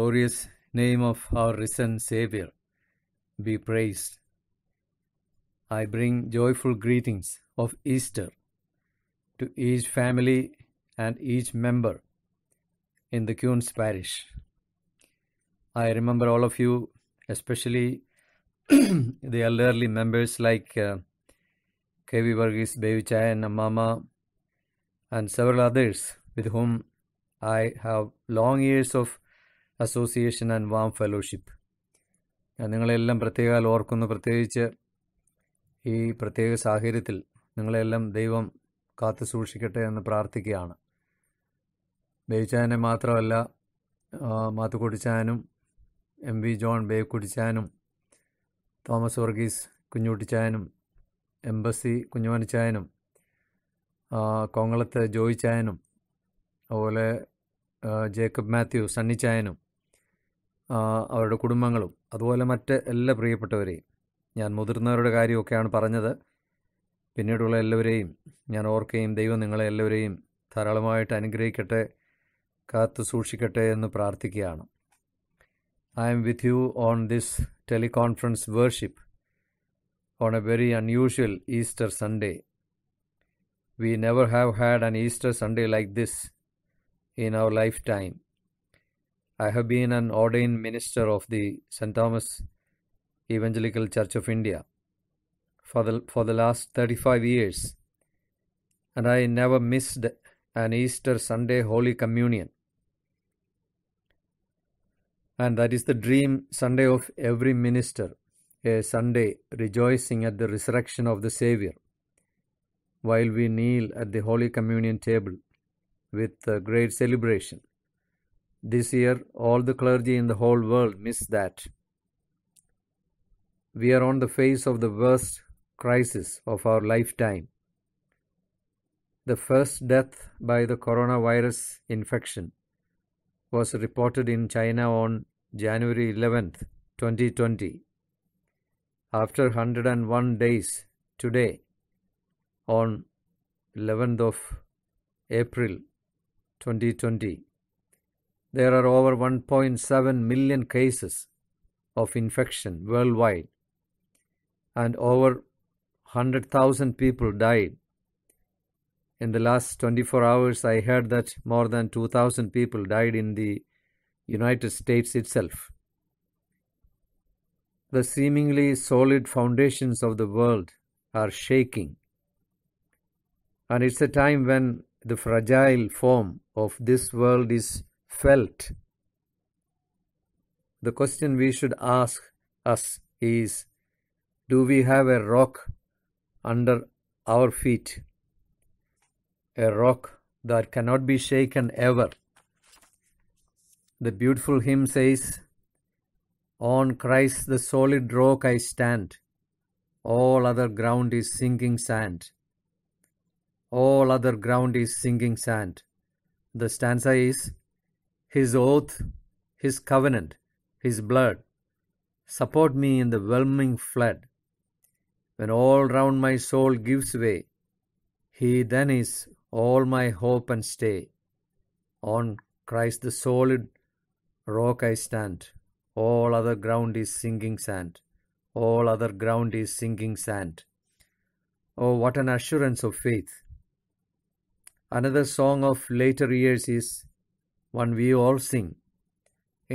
glorious name of our risen Savior be praised. I bring joyful greetings of Easter to each family and each member in the Kuhns parish. I remember all of you, especially the elderly members like K.V. Varghese, Bevichayan, Mama, and several others with whom I have long years of association and warm fellowship. ഞാൻ നിങ്ങളെല്ലാം പ്രത്യേകം ഓർക്കുന്നു. പ്രത്യേകിച്ച് ഈ പ്രത്യേക സാഹചര്യത്തിൽ നിങ്ങളെല്ലാം ദൈവം കാത്തു സൂക്ഷിക്കട്ടെ എന്ന് പ്രാർത്ഥിക്കുകയാണ്. ബേവിച്ചായനെ മാത്രമല്ല, മാത്തുക്കുട്ടിച്ചായനും MV ജോൺ ബേക്കുട്ടിച്ചായനും തോമസ് വർഗീസ് കുഞ്ഞുട്ടിച്ചായനും എംബസി കുഞ്ഞുമണിച്ചായനും കോങ്ങളത്ത് ജോയിച്ചായനും അതുപോലെ ജേക്കബ് മാത്യു സണ്ണിച്ചായനും അവരുടെ കുടുംബങ്ങളും അതുപോലെ മറ്റ് എല്ലാ പ്രിയപ്പെട്ടവരെയും, ഞാൻ മുതിർന്നവരുടെ കാര്യമൊക്കെയാണ് പറഞ്ഞത്, പിന്നീടുള്ള എല്ലാവരെയും ഞാൻ ഓർക്കുകയും ദൈവം നിങ്ങളെ എല്ലാവരെയും ധാരാളമായിട്ട് അനുഗ്രഹിക്കട്ടെ, കാത്തു സൂക്ഷിക്കട്ടെ എന്ന് പ്രാർത്ഥിക്കുകയാണ്. I am with you on this teleconference worship on a very unusual Easter Sunday. We never have had an Easter Sunday like this in our lifetime. I have been an ordained minister of the St. Thomas Evangelical Church of India for the last 35 years, and I never missed an Easter Sunday Holy Communion. And that is the dream Sunday of every minister, a Sunday rejoicing at the resurrection of the Savior, while we kneel at the Holy Communion table with great celebration. This year, all the clergy in the whole world miss that. We are on the face of the worst crisis of our lifetime. The first death by the coronavirus infection was reported in China on January 11th, 2020. After 101 days today, on 11th of April 2020, there are over 1.7 million cases of infection worldwide, and over 100,000 people died. In the last 24 hours, I heard that more than 2,000 people died in the United States itself. The seemingly solid foundations of the world are shaking, and it's a time when the fragile form of this world is felt. The question we should ask us is, do we have a rock under our feet? A rock that cannot be shaken ever. The beautiful hymn says, "On Christ the solid rock I stand, all other ground is sinking sand. All other ground is sinking sand." The stanza is, His oath, His covenant, His blood support me in the whelming flood. When all round my soul gives way, He then is all my hope and stay. On Christ the solid rock I stand, all other ground is sinking sand. All other ground is sinking sand. Oh, what an assurance of faith. Another song of later years is one we all sing.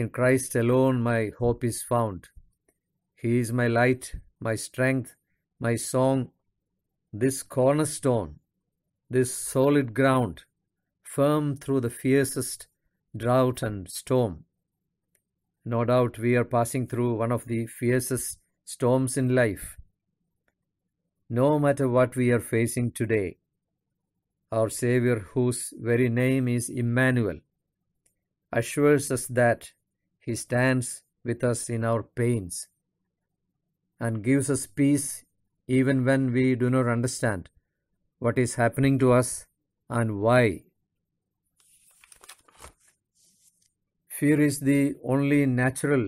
In Christ alone my hope is found. He is my light, my strength, my song, this cornerstone, this solid ground, firm through the fiercest drought and storm. No doubt we are passing through one of the fiercest storms in life. No matter what we are facing today, our Savior, whose very name is Emmanuel, assures us that He stands with us in our pains and gives us peace even when we do not understand what is happening to us and why. Fear is the only natural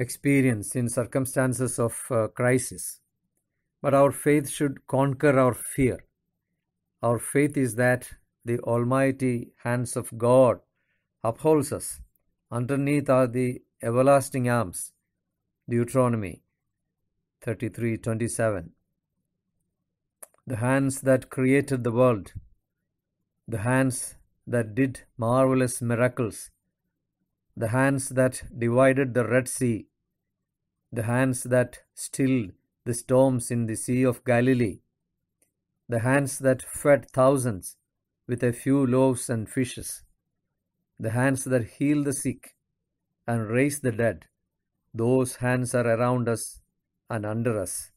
experience in circumstances of crisis. But our faith should conquer our fear. Our faith is that the almighty hands of God upholds us. Underneath are the everlasting arms. Deuteronomy 33:27. The hands that created the world, the hands that did marvelous miracles, the hands that divided the Red Sea, the hands that stilled the storms in the Sea of Galilee, the hands that fed thousands with a few loaves and fishes, the hands that healed the sick and raised the dead, those hands are around us and under us.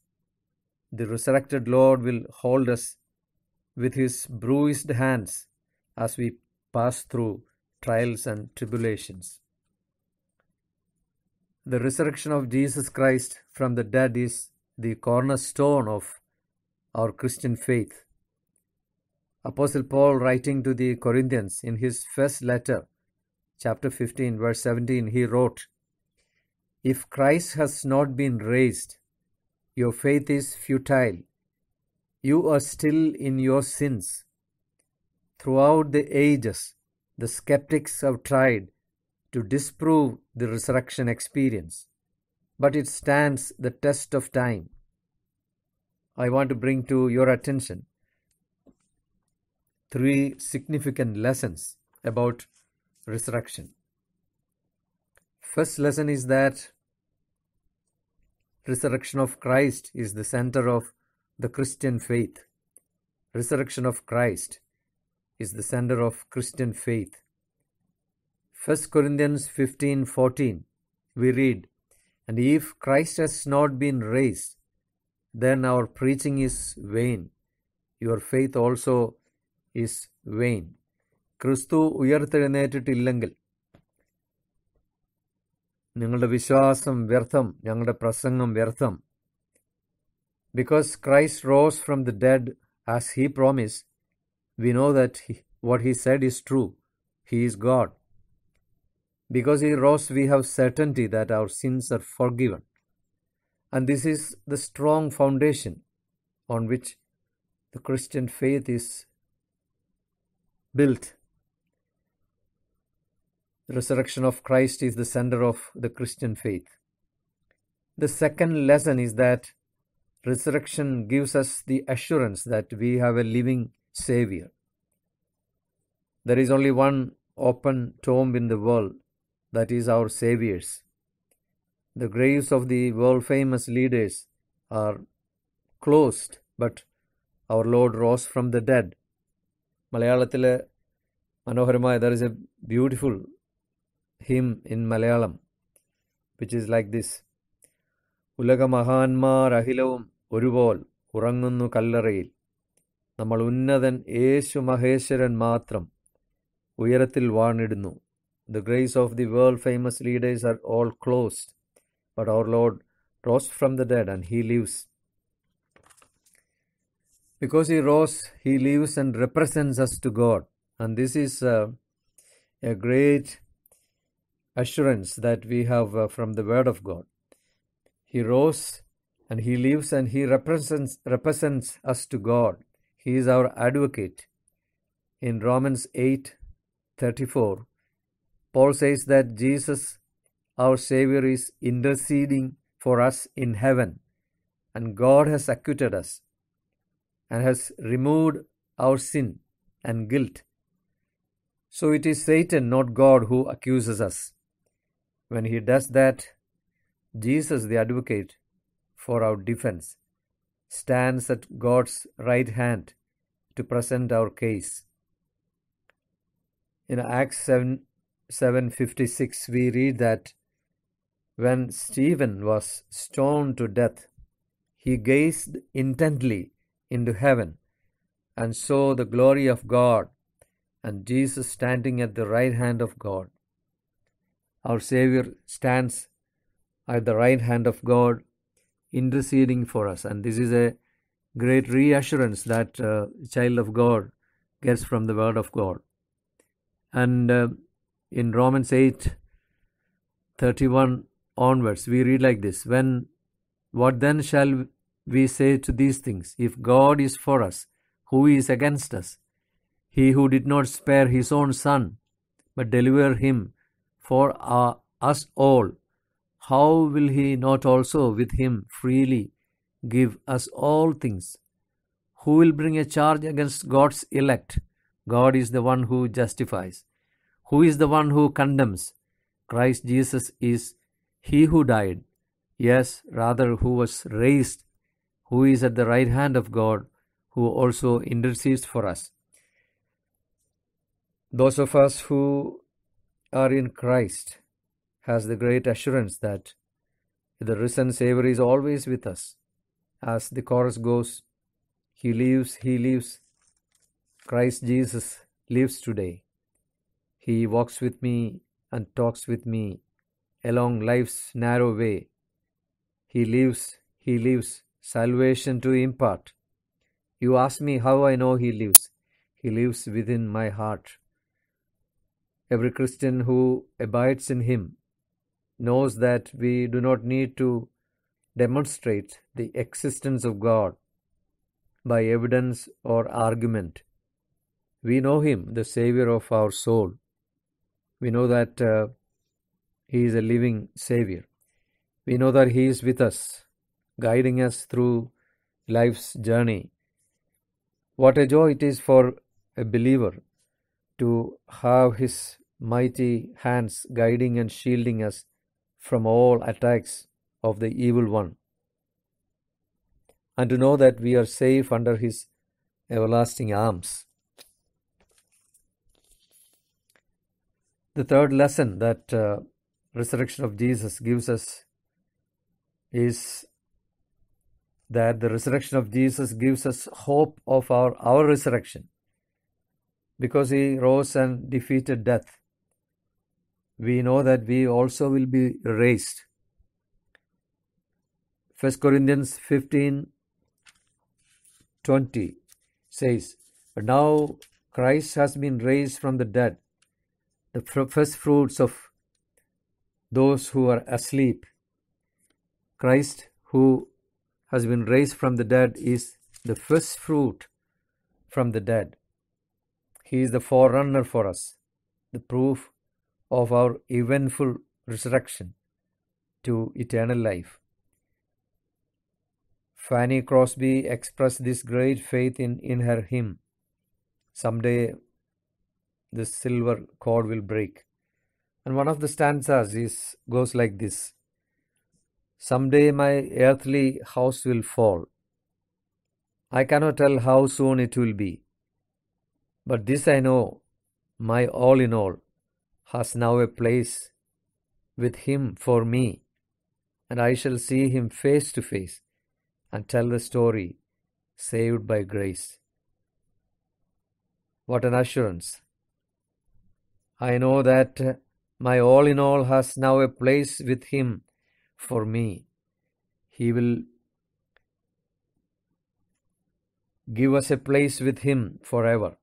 The resurrected Lord will hold us with his bruised hands as we pass through trials and tribulations. The resurrection of Jesus Christ from the dead is the cornerstone of our Christian faith. Apostle Paul, writing to the Corinthians in his first letter, chapter 15, verse 17, he wrote, "If Christ has not been raised, your faith is futile. You are still in your sins. Throughout the ages, the skeptics have tried to disprove the resurrection experience, but it stands the test of time." I want to bring to your attention 3 significant lessons about resurrection. First lesson is that resurrection of Christ is the center of the Christian faith. Resurrection of Christ is the center of Christian faith. 1 Corinthians 15:14, we read, "And if Christ has not been raised, then our preaching is vain. Your faith also is vain." ക്രിസ്തു ഉയർത്തെഴുന്നേറ്റിട്ടില്ലെങ്കിൽ നിങ്ങളുടെ വിശ്വാസം വ്യർത്ഥം, ഞങ്ങളുടെ പ്രസംഗം വ്യർത്ഥം. Because Christ rose from the dead as he promised, we know that what he said is true. He is God. Because he rose, we have certainty that our sins are forgiven. And this is the strong foundation on which the Christian faith is built. The resurrection of Christ is the center of the Christian faith. The second lesson is that resurrection gives us the assurance that we have a living Savior. There is only one open tomb in the world, that is our Savior's. The graves of the world-famous leaders are closed, but our Lord rose from the dead. Malayalatile മനോഹരമായ, there is a beautiful hymn in Malayalam, which is like this. ഉലകമഹാന്മാർ അഖിലവും ഒരുപോൽ ഉറങ്ങുന്നു കല്ലറയിൽ, നമ്മൾ ഉന്നതൻ യേശു മഹേശ്വരൻ മാത്രം ഉയരത്തിൽ വാണിടുന്നു. The graves of the world-famous leaders are all closed, but our Lord rose from the dead and he lives. Because he rose, he lives and represents us to God. And this is a great assurance that we have from the Word of God. He rose and he lives and he represents us to God. He is our advocate. In Romans 8:34, Paul says that Jesus, our Savior, is interceding for us in heaven, and God has acquitted us and has removed our sin and guilt. So it is Satan, not God, who accuses us. When he does that, Jesus, the advocate for our defense, stands at God's right hand to present our case. In Acts 7:56, we read that when Stephen was stoned to death, he gazed intently into heaven and saw the glory of God and Jesus standing at the right hand of God. Our Savior stands at the right hand of God, interceding for us. And this is a great reassurance that a child of God gets from the Word of God. And in Romans 8:31 onwards, we read like this. What then shall we say to these things? If God is for us, who is against us? He who did not spare his own Son, but delivered him for us all, how will he not also with him freely give us all things? Who will bring a charge against God's elect? God is the one who justifies. Who is the one who condemns? Christ Jesus is he who died, yes, rather who was raised, who is at the right hand of God, who also intercedes for us. Those of us who are in Christ has the great assurance that the risen Savior is always with us. As the chorus goes, He lives, He lives. Christ Jesus lives today. He walks with me and talks with me along life's narrow way. He lives, salvation to impart. You ask me how I know He lives. He lives within my heart. Every Christian who abides in Him knows that we do not need to demonstrate the existence of God by evidence or argument. We know Him, the Savior of our soul. We know that He is a living Savior. We know that He is with us, guiding us through life's journey. What a joy it is for a believer to have His mighty hands guiding and shielding us from all attacks of the evil one, and to know that we are safe under His everlasting arms. The third lesson that resurrection of Jesus gives us is that the resurrection of Jesus gives us hope of our resurrection. Because He rose and defeated death, we know that we also will be raised. 1 Corinthians 15:20 says, "But now Christ has been raised from the dead, the first fruits of those who are asleep." Christ, who has been raised from the dead, is the first fruit from the dead. He is the forerunner for us, the proof of our eventful resurrection to eternal life. Fanny Crosby expressed this great faith in her hymn, "Someday the silver cord will break." And one of the stanzas goes like this: "Someday my earthly house will fall. I cannot tell how soon it will be. But this I know, my all in all has now a place with Him for me, and I shall see Him face to face and tell the story, saved by grace." What an assurance! I know that my all in all has now a place with Him for me. He will give us a place with Him forever.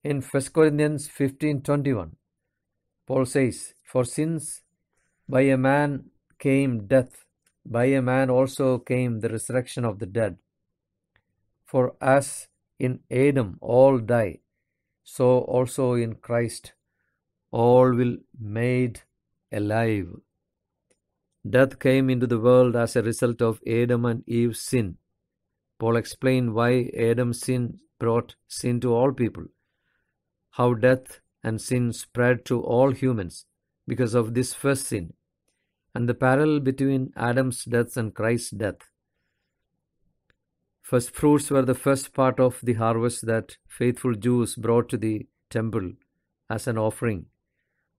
In 1 Corinthians 15:21, Paul says, "For since by a man came death, by a man also came the resurrection of the dead. For as in Adam all die, so also in Christ all will be made alive." Death came into the world as a result of Adam and Eve's sin. Paul explained why Adam's sin brought sin to all people, how death and sin spread to all humans because of this first sin, and the parallel between Adam's death and Christ's death. First fruits were the first part of the harvest that faithful Jews brought to the temple as an offering.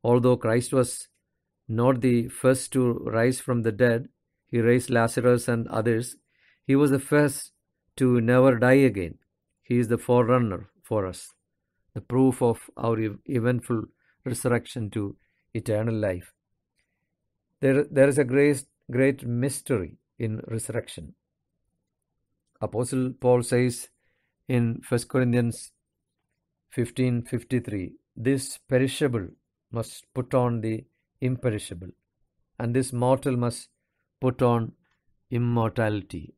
Although Christ was not the first to rise from the dead, He raised Lazarus and others. He was the first to never die again. He is the forerunner for us, the proof of our eventful resurrection to eternal life. There is a great mystery in resurrection. Apostle Paul says in 1 Corinthians 15:53, "This perishable must put on the imperishable, and this mortal must put on immortality."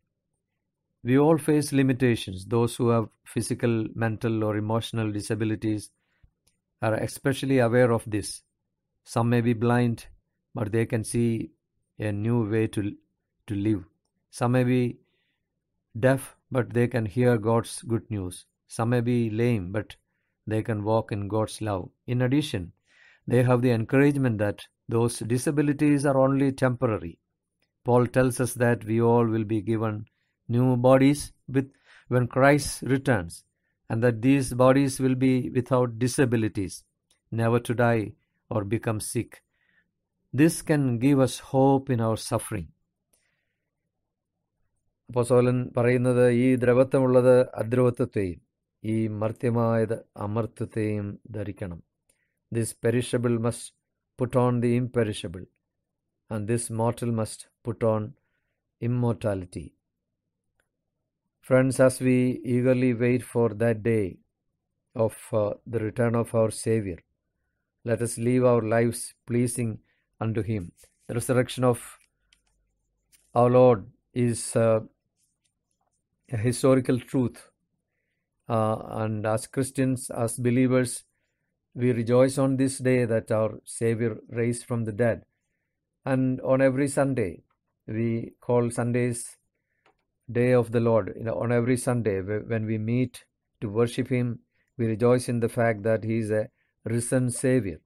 We all face limitations. Those who have physical, mental, or emotional disabilities are especially aware of this. Some may be blind, but they can see a new way to live. Some may be deaf, but they can hear God's good news. Some may be lame, but they can walk in God's love. In addition, they have the encouragement that those disabilities are only temporary. Paul tells us that we all will be given new bodies when Christ returns, and that these bodies will be without disabilities, never to die or become sick. This can give us hope in our suffering. അപ്പോസ്തലൻ പറയുന്നത് ഈ ദ്രവത്വമുള്ളത് അദ്രവത്വത്തെയും ഈ മർത്യമായത് അമർത്യത്തെയും ധരിക്കണം. This perishable must put on the imperishable, and this mortal must put on immortality. Friends, as we eagerly wait for that day of the return of our Savior, let us live our lives pleasing unto Him. The resurrection of our Lord is a historical truth, and as Christians, as believers, we rejoice on this day that our Savior raised from the dead. And on every Sunday, we call Sundays Day of the Lord. On every Sunday, when we meet to worship Him, we rejoice in the fact that He is a risen Savior.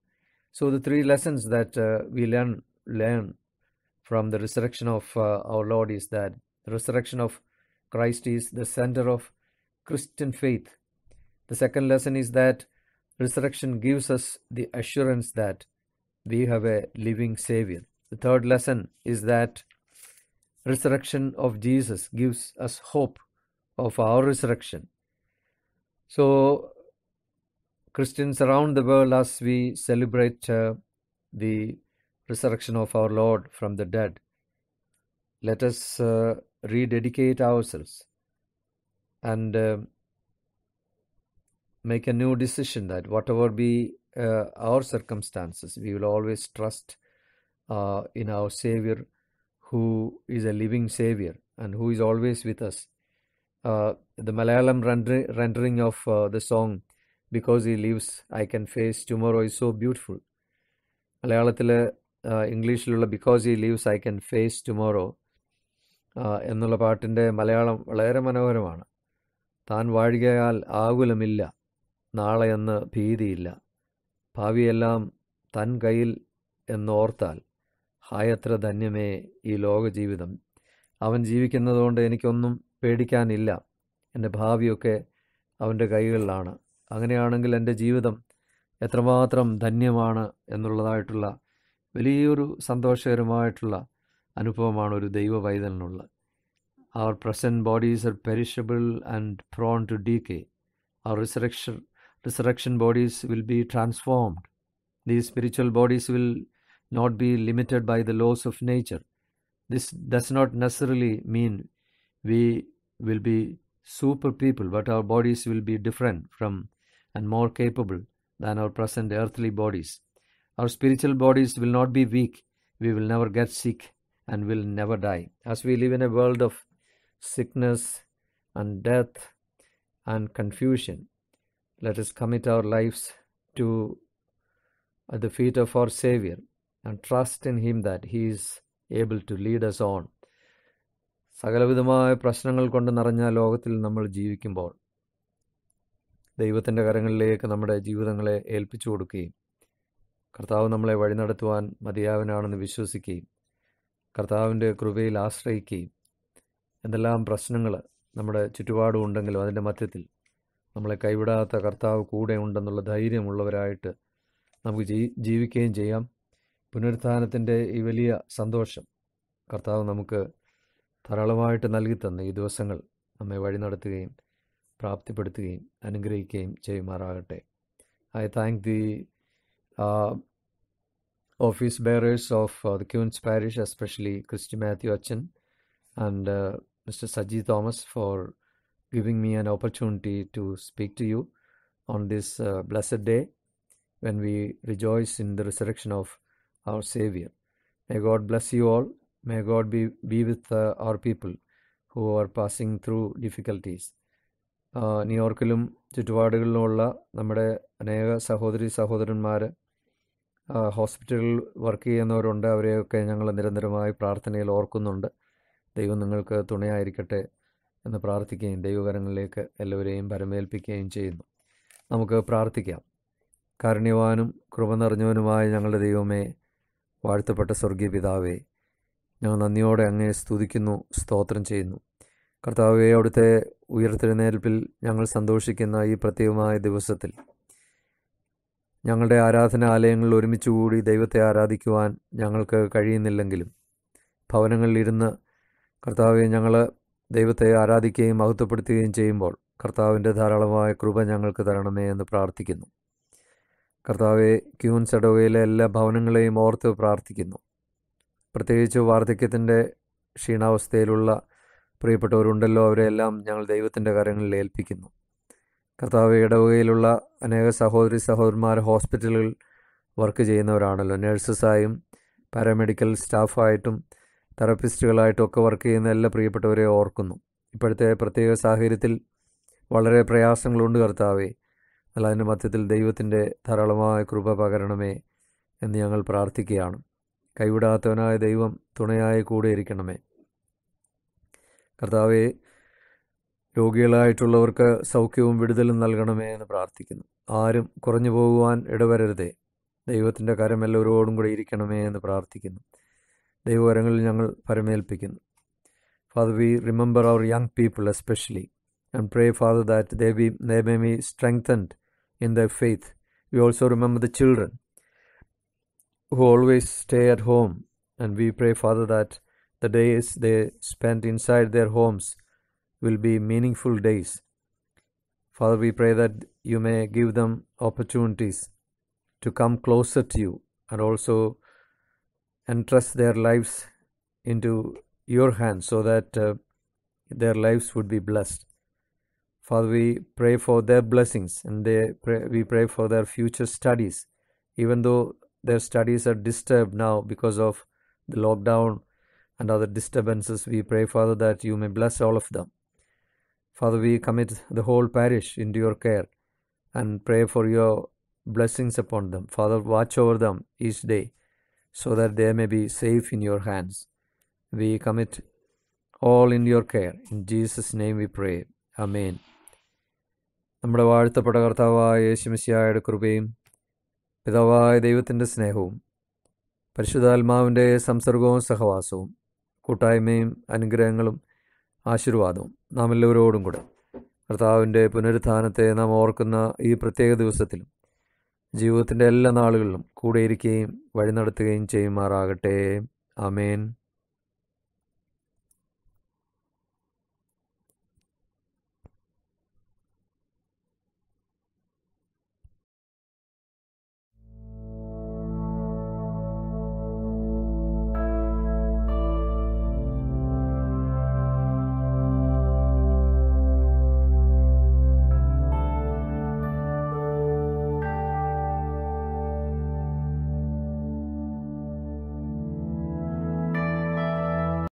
So the three lessons that we learn from the resurrection of our Lord is that the resurrection of Christ is the center of Christian faith. The second lesson is that resurrection gives us the assurance that we have a living Savior. The third lesson is that resurrection of Jesus gives us hope of our resurrection. So, Christians around the world, as we celebrate the resurrection of our Lord from the dead, let us rededicate ourselves and make a new decision that whatever be our circumstances, we will always trust in our Savior, who is a living Savior and who is always with us. The Malayalam rendering of the song, Because He Lives, I Can Face Tomorrow, is so beautiful. മലയാളത്തിൽ ഇംഗ്ലീഷിലുള്ള Because He Lives, I Can Face Tomorrow എന്നുള്ള പാട്ടിൻ്റെ മലയാളം വളരെ മനോഹരമാണ്. താൻ വാഴുകയാൽ ആകുലമില്ല, നാളെയെന്ന് ഭീതിയില്ല, ഭാവിയെല്ലാം തൻ കയ്യിൽ എന്നോർത്താൽ ഹായത്ര ധന്യമേ ഈ ലോക ജീവിതം. അവൻ ജീവിക്കുന്നതുകൊണ്ട് എനിക്കൊന്നും പേടിക്കാനില്ല, എൻ്റെ ഭാവിയൊക്കെ അവൻ്റെ കൈകളിലാണ്. അങ്ങനെയാണെങ്കിൽ എൻ്റെ ജീവിതം എത്രമാത്രം ധന്യമാണ് എന്നുള്ളതായിട്ടുള്ള വലിയൊരു സന്തോഷകരമായിട്ടുള്ള അനുഭവമാണ് ഒരു ദൈവ പൈതലിനുള്ളത്. Our present bodies are perishable and prone to decay. Our resurrection bodies will be transformed. These spiritual bodies will not be limited by the laws of nature. This does not necessarily mean we will be super people, but our bodies will be different from and more capable than our present earthly bodies. Our spiritual bodies will not be weak. We will never get sick and will never die. As we live in a world of sickness and death and confusion, let us commit our lives to at the feet of our Savior and trust in Him that He is able to lead us on. സകലവിധമായ പ്രശ്നങ്ങൾ കൊണ്ട് നിറഞ്ഞ ലോകത്തിൽ നമ്മൾ ജീവിക്കുമ്പോൾ ദൈവത്തിൻ്റെ കരങ്ങളിലേക്ക് നമ്മുടെ ജീവിതങ്ങളെ ഏൽപ്പിച്ചു കൊടുക്കുകയും കർത്താവ് നമ്മളെ വഴി നടത്തുവാൻ മതിയാവനാണെന്ന് വിശ്വസിക്കുകയും കർത്താവിൻ്റെ കൃപയിൽ ആശ്രയിക്കുകയും എന്തെല്ലാം പ്രശ്നങ്ങൾ നമ്മുടെ ചുറ്റുപാടും ഉണ്ടെങ്കിലും അതിൻ്റെ മധ്യത്തിൽ നമ്മളെ കൈവിടാത്ത കർത്താവ് കൂടെ ഉണ്ടെന്നുള്ള ധൈര്യമുള്ളവരായിട്ട് നമുക്ക് ജീവിക്കുകയും ചെയ്യാം. പുനരുത്ഥാനത്തിൻ്റെ ഈ വലിയ സന്തോഷം കർത്താവ് നമുക്ക് ധാരാളമായിട്ട് നൽകി തന്ന ഈ ദിവസങ്ങൾ നമ്മെ വഴി നടത്തുകയും പ്രാപ്തിപ്പെടുത്തുകയും അനുഗ്രഹിക്കുകയും ചെയ്യുമാറാകട്ടെ. I thank the office bearers of the Queen's Parish, especially Christy Matthew Achan and Mr. Saji Thomas, for giving me an opportunity to speak to you on this blessed day when we rejoice in the resurrection of our Savior. May God bless you all. May God be with our people who are passing through difficulties. ന്യൂയോർക്കിലും ചുറ്റുപാടുകളിലുമുള്ള നമ്മുടെ അനേക സഹോദരി സഹോദരന്മാർ ഹോസ്പിറ്റലിൽ work ചെയ്യുന്നവരുണ്ട്. അവരെയൊക്കെ ഞങ്ങൾ നിരന്തരമായി പ്രാർത്ഥനയിൽ ഓർക്കുന്നുണ്ട്. ദൈവം നിങ്ങൾക്ക് തുണയായിരിക്കട്ടെ എന്ന് പ്രാർത്ഥിക്കുകയും ദൈവകരങ്ങളിലേക്ക് എല്ലാവരെയും പരമേൽപ്പിക്കുകയും ചെയ്യുന്നു. നമുക്ക് പ്രാർത്ഥിക്കാം. കാരുണ്യവാനും കൃപ നിറഞ്ഞവനുമായ ഞങ്ങളുടെ ദൈവമേ, വാഴ്ത്തപ്പെട്ട സ്വർഗീയ പിതാവേ, ഞങ്ങൾ നന്ദിയോടെ അങ്ങയെ സ്തുതിക്കുന്നു, സ്തോത്രം ചെയ്യുന്നു. കർത്താവേ, അവിടുത്തെ ഉയർത്തെഴുന്നേൽപ്പിൽ ഞങ്ങൾ സന്തോഷിക്കുന്ന ഈ പ്രത്യേകമായ ദിവസത്തിൽ ഞങ്ങളുടെ ആരാധനാലയങ്ങളിൽ ഒരുമിച്ച് കൂടി ദൈവത്തെ ആരാധിക്കുവാൻ ഞങ്ങൾക്ക് കഴിയുന്നില്ലെങ്കിലും ഭവനങ്ങളിലിരുന്ന് കർത്താവെ ഞങ്ങൾ ദൈവത്തെ ആരാധിക്കുകയും മഹത്വപ്പെടുത്തുകയും ചെയ്യുമ്പോൾ കർത്താവിൻ്റെ ധാരാളമായ കൃപ ഞങ്ങൾക്ക് തരണമേ എന്ന് പ്രാർത്ഥിക്കുന്നു. കർത്താവെ, ക്യൂൻസ് ഇടവകയിലെ എല്ലാ ഭവനങ്ങളെയും ഓർത്ത് പ്രാർത്ഥിക്കുന്നു. പ്രത്യേകിച്ച് വാർദ്ധക്യത്തിൻ്റെ ക്ഷീണാവസ്ഥയിലുള്ള പ്രിയപ്പെട്ടവരുണ്ടല്ലോ, അവരെല്ലാം ഞങ്ങൾ ദൈവത്തിൻ്റെ കരങ്ങളിൽ ഏൽപ്പിക്കുന്നു. കർത്താവ്, ഇടവകയിലുള്ള അനേക സഹോദരി സഹോദരന്മാർ ഹോസ്പിറ്റലുകളിൽ വർക്ക് ചെയ്യുന്നവരാണല്ലോ. നഴ്സസായും പാരാമെഡിക്കൽ സ്റ്റാഫായിട്ടും തെറപ്പിസ്റ്റുകളായിട്ടും ഒക്കെ വർക്ക് ചെയ്യുന്ന എല്ലാ പ്രിയപ്പെട്ടവരെ ഓർക്കുന്നു. ഇപ്പോഴത്തെ പ്രത്യേക സാഹചര്യത്തിൽ വളരെ പ്രയാസങ്ങളുണ്ട് കർത്താവേ. എന്നാൽ അതിൻ്റെ മധ്യത്തിൽ ദൈവത്തിൻ്റെ ധാരാളമായ കൃപ പകരണമേ എന്ന് ഞങ്ങൾ പ്രാർത്ഥിക്കുകയാണ്. കൈവിടാത്തവനായ ദൈവം തുണയായി കൂടെ ഇരിക്കണമേ. കർത്താവെ, രോഗികളായിട്ടുള്ളവർക്ക് സൗഖ്യവും വിടുതലും നൽകണമേ എന്ന് പ്രാർത്ഥിക്കുന്നു. ആരും കുറഞ്ഞു പോകുവാൻ ഇടവരരുതേ. ദൈവത്തിൻ്റെ കരം എല്ലാവരോടും കൂടെ ഇരിക്കണമേ എന്ന് പ്രാർത്ഥിക്കുന്നു. ദൈവകരങ്ങളിൽ ഞങ്ങൾ പരമേൽപ്പിക്കുന്നു. Father, we remember our young people especially and pray, Father, that they may be strengthened in their faith. We also remember the children who always stay at home, and we pray, Father, that the days they spend inside their homes will be meaningful days. Father, we pray that you may give them opportunities to come closer to you and also entrust their lives into your hands so that their lives would be blessed. Father, we pray for their blessings, and we pray for their future studies. Even though their studies are disturbed now because of the lockdown and other disturbances, we pray, Father, that you may bless all of them. Father, we commit the whole parish into your care and pray for your blessings upon them. Father, watch over them each day so that they may be safe in your hands. We commit all in your care. In Jesus' name we pray. Amen. നമ്മുടെ വാഴ്ത്തപ്പെട്ട കർത്താവായ യേശുമിശിഹായുടെ കൃപയും പിതാവായ ദൈവത്തിൻ്റെ സ്നേഹവും പരിശുദ്ധാത്മാവിൻ്റെ സംസർഗവും സഹവാസവും കൂട്ടായ്മയും അനുഗ്രഹങ്ങളും ആശീർവാദവും നാം എല്ലാവരോടും കൂടെ കർത്താവിൻ്റെ പുനരുത്ഥാനത്തെ നാം ഓർക്കുന്ന ഈ പ്രത്യേക ദിവസത്തിലും ജീവിതത്തിൻ്റെ എല്ലാ നാളുകളിലും കൂടെയിരിക്കുകയും വഴി നടത്തുകയും ചെയ്യുമാറാകട്ടെ. ആമേൻ.